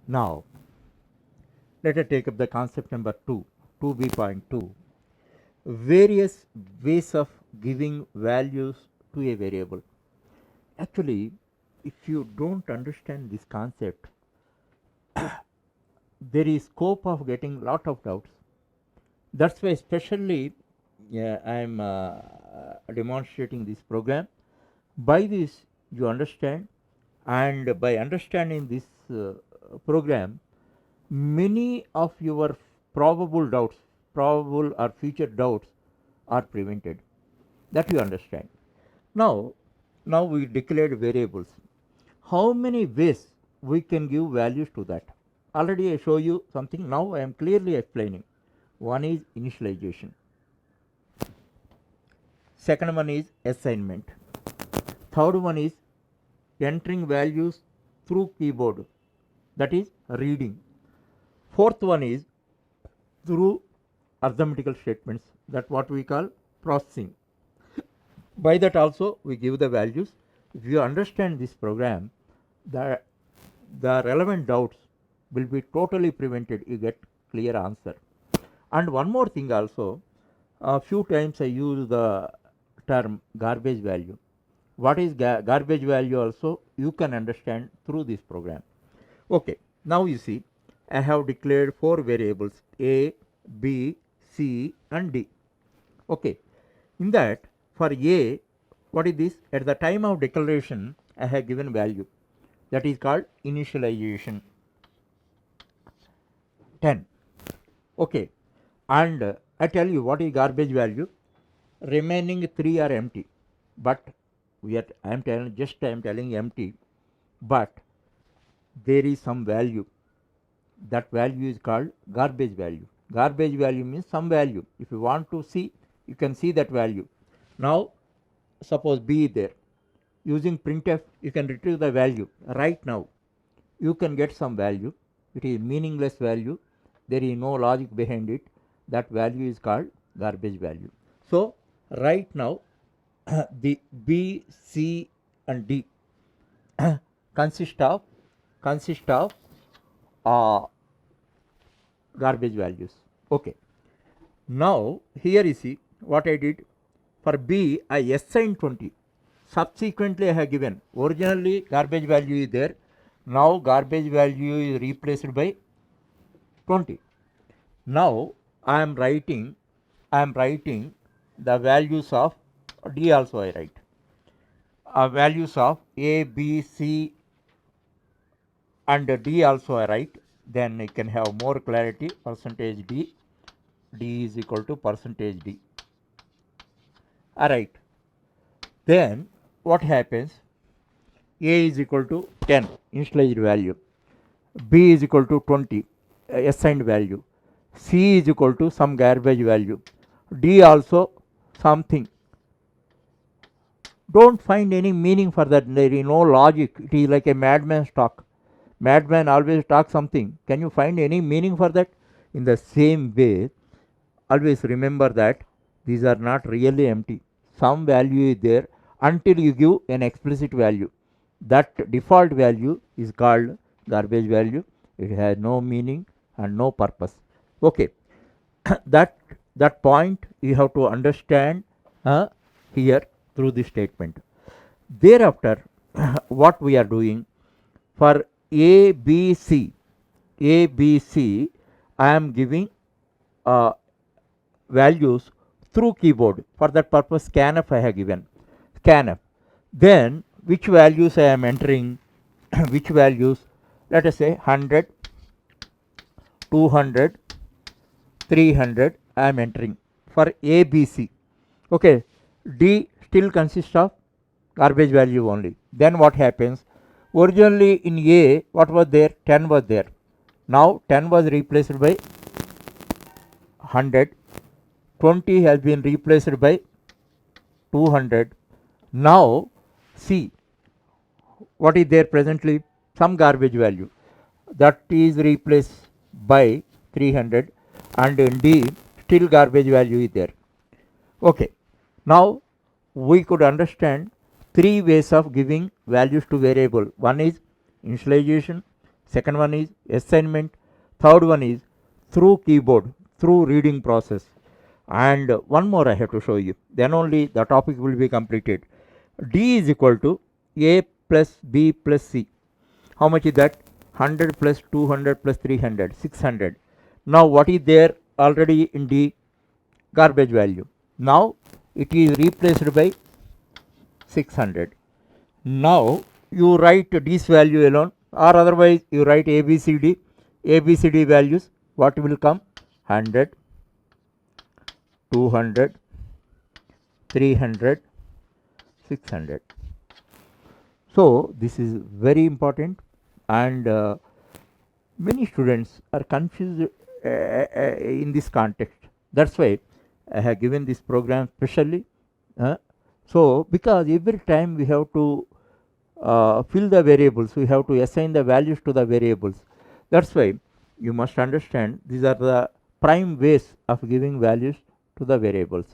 Now, let us take up the concept number 2, 2b.2, various ways of giving values to a variable. Actually, if you don't understand this concept, there is scope of getting lot of doubts. That's why especially I am demonstrating this program. By this you understand, and by understanding this program, many of your probable doubts, probable or future doubts, are prevented. That you understand. Now, now we declared variables. How many ways we can give values to that? Already I show you something. Now I am clearly explaining. One is initialization. Second one is assignment. Third one is entering values through keyboard, that is reading. Fourth one is through arithmetical statements, that what we call processing. By that also we give the values. If you understand this program, the relevant doubts will be totally prevented. You get clear answer. And one more thing also, a few times I use the term garbage value. What is garbage value also you can understand through this program. Okay, now you see I have declared 4 variables a, b, c and d. Okay, in that for a, what is this? At the time of declaration I have given value, that is called initialization 10. Okay, and I tell you what is garbage value. Remaining 3 are empty, but I am telling empty, but there is some value. That value is called garbage value. Garbage value means some value. If you want to see, you can see that value. Now suppose b is there, using printf you can retrieve the value. Right now you can get some value. It is meaningless value, there is no logic behind it. That value is called garbage value. So right now the b, c and d consist of uh, garbage values. Okay, now here you see what I did. For b I assigned 20, subsequently I have given. Originally garbage value is there, now garbage value is replaced by 20. Now I am writing the values of d also. I write values of a, b, c and d also I write. Then you can have more clarity. Percentage d, d is equal to percentage d. Alright, then what happens? A is equal to 10 initialized value, b is equal to 20 assigned value, c is equal to some garbage value, d also something. Don't find any meaning for that. There is no logic. It is like a madman's talk. Madman always talk something. Can you find any meaning for that? In the same way, always remember that these are not really empty. Some value is there until you give an explicit value. That default value is called garbage value. It has no meaning and no purpose. Okay, that point you have to understand here through this statement. Thereafter, what we are doing for a, b, c, I am giving values through keyboard. For that purpose scanf I have given. Scanf. Then which values I am entering? Which values? Let us say 100, 200, 300 I am entering for a, b, c. Okay, d still consists of garbage value only. Then what happens? Originally in a what was there? 10 was there. Now 10 was replaced by 100, 20 has been replaced by 200. Now see what is there presently? Some garbage value, that is replaced by 300, and in D still garbage value is there. Okay, now we could understand 3 ways of giving values to variable. One is initialization, Second one is assignment. Third one is through keyboard, through reading process. And one more I have to show you. Then only the topic will be completed. D is equal to A plus B plus C. How much is that? 100 plus 200 plus 300, 600. Now what is there already in D? Garbage value. Now it is replaced by 600. Now you write this value alone, or otherwise you write ABCD. ABCD values, what will come? 100, 200, 300, 600. So this is very important, and many students are confused in this context. That's why I have given this program specially. So because every time we have to fill the variables, we have to assign the values to the variables. That's why you must understand these are the prime ways of giving values to the variables.